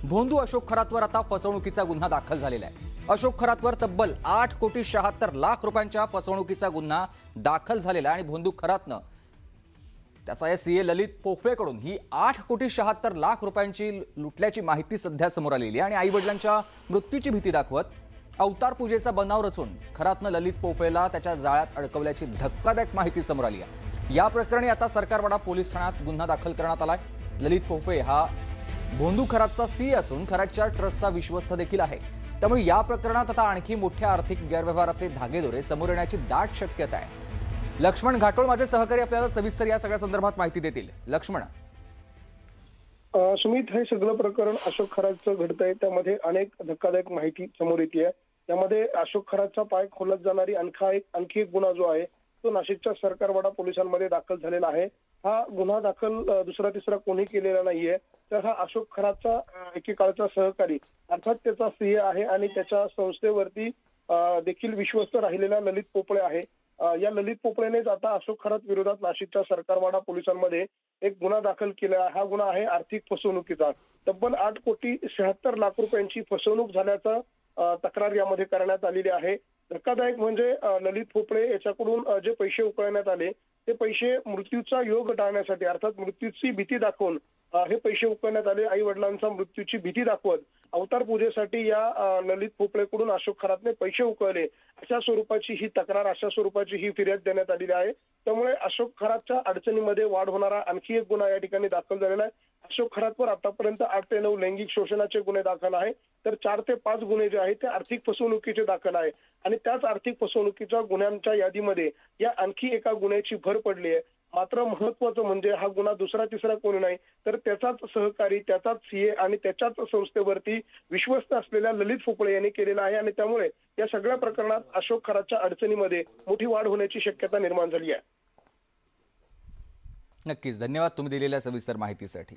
भोंदू अशोक खरातवर आता फसवणुकीचा गुन्हा दाखल झालेला आहे। अशोक खरातवर तब्बल 8,76,00,000 रुपयांच्या फसवणुकीचा गुन्हा दाखल झालेला आहे आणि भोंदू खरातनं त्याचा या सीए ललित पोफेकडून ही 8,76,00,000 रुपयांची लुटल्याची माहिती सध्या समोर आलेली आहे आणि आईवडिलांच्या मृत्यूची भीती दाखवत अवतार पूजेचा बनाव रचून खरातनं ललित पोफेला त्याच्या जाळ्यात अडकवल्याची धक्कादायक माहिती समोर आली आहे। या प्रकरणी आता सरकारवाडा पोलीस ठाण्यात गुन्हा दाखल करण्यात आलाय। ललित पोफे हा भोंदू खरातचा सीए असून खरातच्या ट्रस्टचा विश्वस्त देखील आहे। त्यामुळे या प्रकरणात आता आणखी मोठ्या आर्थिक गैरव्यवहाराचे धागेदोरे समोर येण्याची दाट शक्यता आहे। लक्ष्मण घाटोळ माझे सहकारी आपल्याला सविस्तर या सगळ्या संदर्भात माहिती देतील। लक्ष्मण, सुमित, हे सगळं प्रकरण अशोक खरातचं घडतंय, त्यामध्ये अनेक धक्कादायक माहिती समोर येते। त्यामध्ये अशोक खरातचा पाय खोलत जाणारी आणखी एक गुन्हा जो आहे तो नाशिकच्या सरकारवाडा पोलिसांमध्ये दाखल झालेला आहे। हा गुन्हा दाखल दुसरा तिसरा कोणी केलेला नाहीये, तर हा अशोक खरातचा एकेकाळचा सहकारी अर्थात त्याचा सीए आहे आणि त्याच्या संस्थेवरती देखील विश्वस्त राहिलेला ललित पोपळे आहे। या ललित पोपळेनेच आता अशोक खरात विरोधात नाशिकच्या सरकारवाडा पोलिसांमध्ये एक गुन्हा दाखल केला। हा गुन्हा आहे आर्थिक फसवणुकीचा। तब्बल 8,76,00,000 रुपयांची फसवणूक झाल्याचा तक्रार यामध्ये करण्यात आलेली आहे। धक्कादायक म्हणजे ललित पोपळे याच्याकडून जे पैसे उकळण्यात आले ते पैसे मृत्यूचा योग टाळण्यासाठी अर्थात मृत्यूची भीती दाखवून हे पैसे उकळण्यात आले। आई वडिलांचा मृत्यूची भीती दाखवत अवतार पूजेसाठी या ललित पोपळेकडून अशोक खरातने पैसे उकळले, अशा स्वरूपाची ही तक्रार, अशा स्वरूपाची ही फिर्याद देण्यात आलेली आहे। त्यामुळे अशोक खरातच्या अडचणीमध्ये वाढ होणारा आणखी एक गुन्हा या ठिकाणी दाखल झालेला आहे। अशोक खरातवर आतापर्यंत 8 ते 9 लैंगिक शोषणाचे गुन्हे दाखल आहे, तर 4 ते 5 गुन्हे जे आहेत ते आर्थिक फसवणुकीचे दाखल आहे आणि त्याच आर्थिक फसवणुकीच्या गुन्ह्यांच्या यादीमध्ये या आणखी एका गुन्ह्याची भर पडली आहे। मात्र महत्वाचं म्हणजे हा गुन्हा दुसरा तिसरा कोणी नाही तर त्याचाच सहकारी, त्याचाच सीए आणि त्याच्याच संस्थेवरती विश्वस्त असलेल्या ललित पोपळे यांनी केलेला आहे आणि त्यामुळे या सगळ्या प्रकरणात अशोक खरातच्या अडचणीमध्ये मोठी वाढ होण्याची शक्यता निर्माण झाली आहे। नक्कीच धन्यवाद तुम्ही दिलेल्या सविस्तर माहितीसाठी।